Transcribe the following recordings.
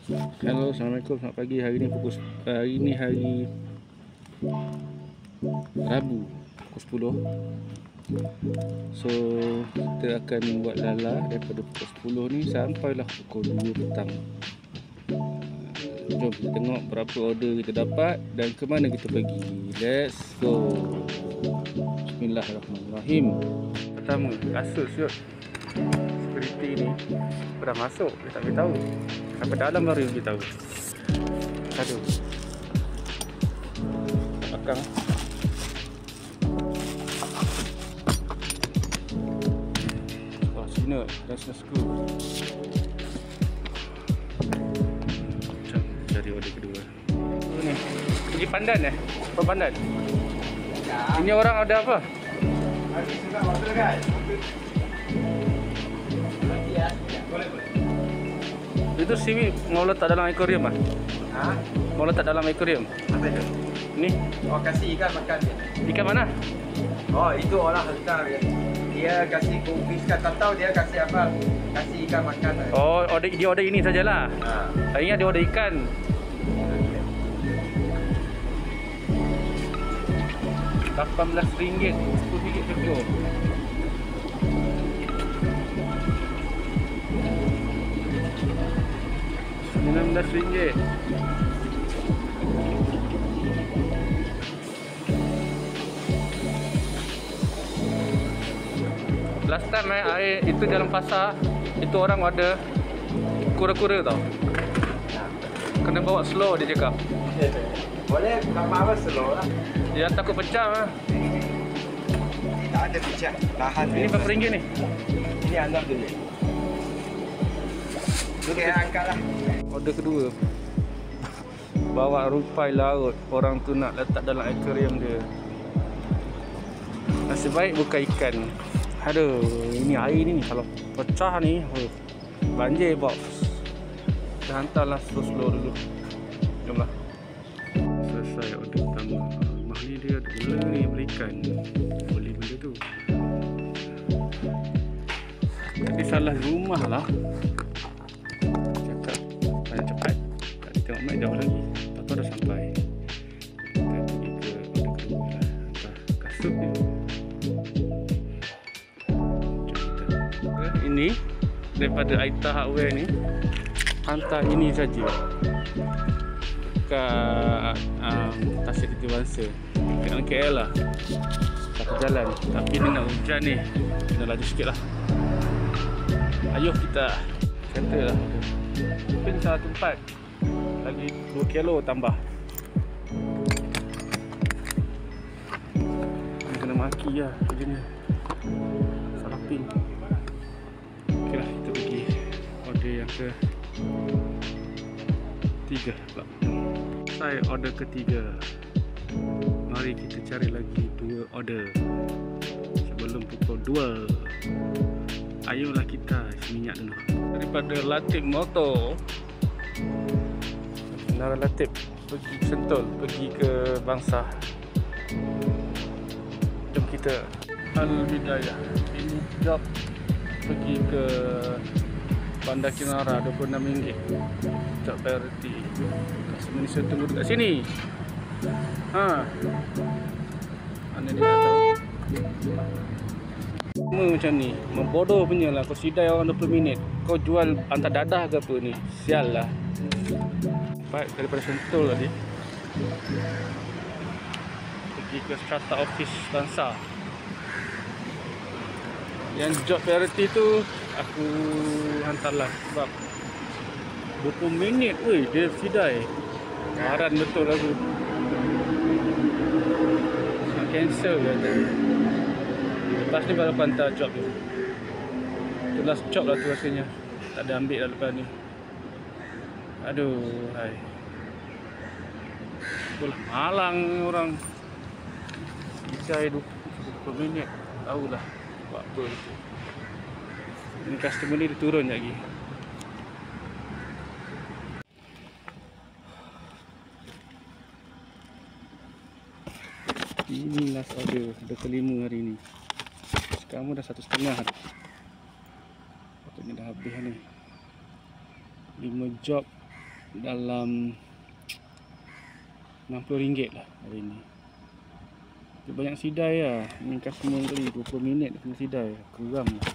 Halo, assalamualaikum, selamat pagi. Hari ini hari Rabu pukul 10. So kita akan buat lala daripada pukul 10 ni sampailah pukul 2 petang. Jom kita tengok berapa order kita dapat dan ke mana kita pergi. Let's go. Bismillahirrahmanirrahim. Pertama, Asus yuk. Security ni dah masuk, dia tak beritahu. Sampai dalam baru dia beritahu. Aduh. Belakang. Oh, Cina, national school. Macam cari order kedua. Oh, ni. Pergi Pandan Apa Pandan? Ya. Ini orang ada apa? Hari sudah order kan? Boleh. Itu sini mau letak dalam akuarium ah? Ha? Mau letak dalam akuarium? Apa itu? Ni, Oh, kasih ikan makan dia. ikan mana? Oh, itu orang hantar dia. Dia kasih kumpis kan, tak tahu dia kasih apa. Kasih ikan makan. Oh, dia order ini sajalah. Ha. Saya ingat dia order ikan. RM18, RM10 per kilo. RM19. Last time air itu dalam pasar, itu orang ada kura-kura tau. Kena bawa slow dia cakap. Boleh apa slow lah. Dia takut pecah lah. Tak ada pecah. Tahan. Ini berapa ringgit ni? Ini anda beli. Okey, angkat lah. Order kedua. Bawa rupai laut. Orang tu nak letak dalam akuarium dia. Nasib baik bukan ikan. Aduh, ini air ni kalau pecah ni, banjir box. Kita hantarlah slow-slow dulu. Jomlah. Selesai order pertama. Rumah ni dia ada gula ni, belikan. Beli benda tu. Tadi salah rumah lah. Cakap banyak cepat. Tak tengok mic jauh lagi. Lepas tu dah sampai. Kita pergi ke order kedua lah. Hantar kasut ni. Ini daripada Aita Hardware ni, hantar ini saja kat Tasik Titi Bangsa, kat KL lah, satu jalan. Tapi ni nak hujan ni, kena laju sikit lah. Ayuh kita settle lah. Mungkin salah tempat lagi 2 kilo tambah. Kena maki lah kerja ni, salah pin. Ok lah, kita pergi order yang ke 3 pula. Selesai order ketiga. Mari kita cari lagi 2 order sebelum pukul 2. Ayolah kita isi minyak dulu. Daripada Latif Motor, Nara Latif pergi Sentul, pergi ke Bangsa. Jom kita Al-Bidayah. Ini job pergi ke Bandar Kinara RM26. Job priority. Customer ni saya tunggu dekat sini. Mana dia tak tahu. Semua macam ni, membodoh punya lah. Kau sidai orang 20 minit, kau jual hantar dadah ke apa ni? Sial lah. Baik, daripada Sentul tadi pergi ke Strata Office Bangsa. Yang job priority tu aku hantarlah sebab 20 minit weh dia sidai. Haran betul aku. Nak cancel je tadi. Lepas ni baru aku hantar job tu. Tu last job lah tu rasanya. Tak ada ambil dah lepas ni. Aduh, hai. Itulah malang orang. Sidai 20 minit. Tahulah buat apa itu. Ini customer ni dia turun lagi. Ini last order kelima hari ni. Sekarang dah 1.5. Patutnya dah habis ni. 5 job dalam RM60 lah hari ni. Dia banyak sidai lah. Ni customer tadi 20 minit kena sidai. Geram lah.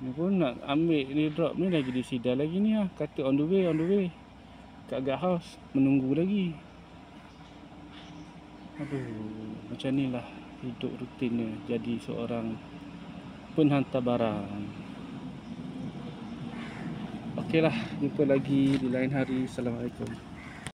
Ni pun nak ambil ni drop ni lagi disidai lagi ni lah. Kata on the way. Kat guard house menunggu lagi. Aduh, macam ni lah hidup rutinnya jadi seorang penghantar barang. Okey lah, jumpa lagi di lain hari. Assalamualaikum.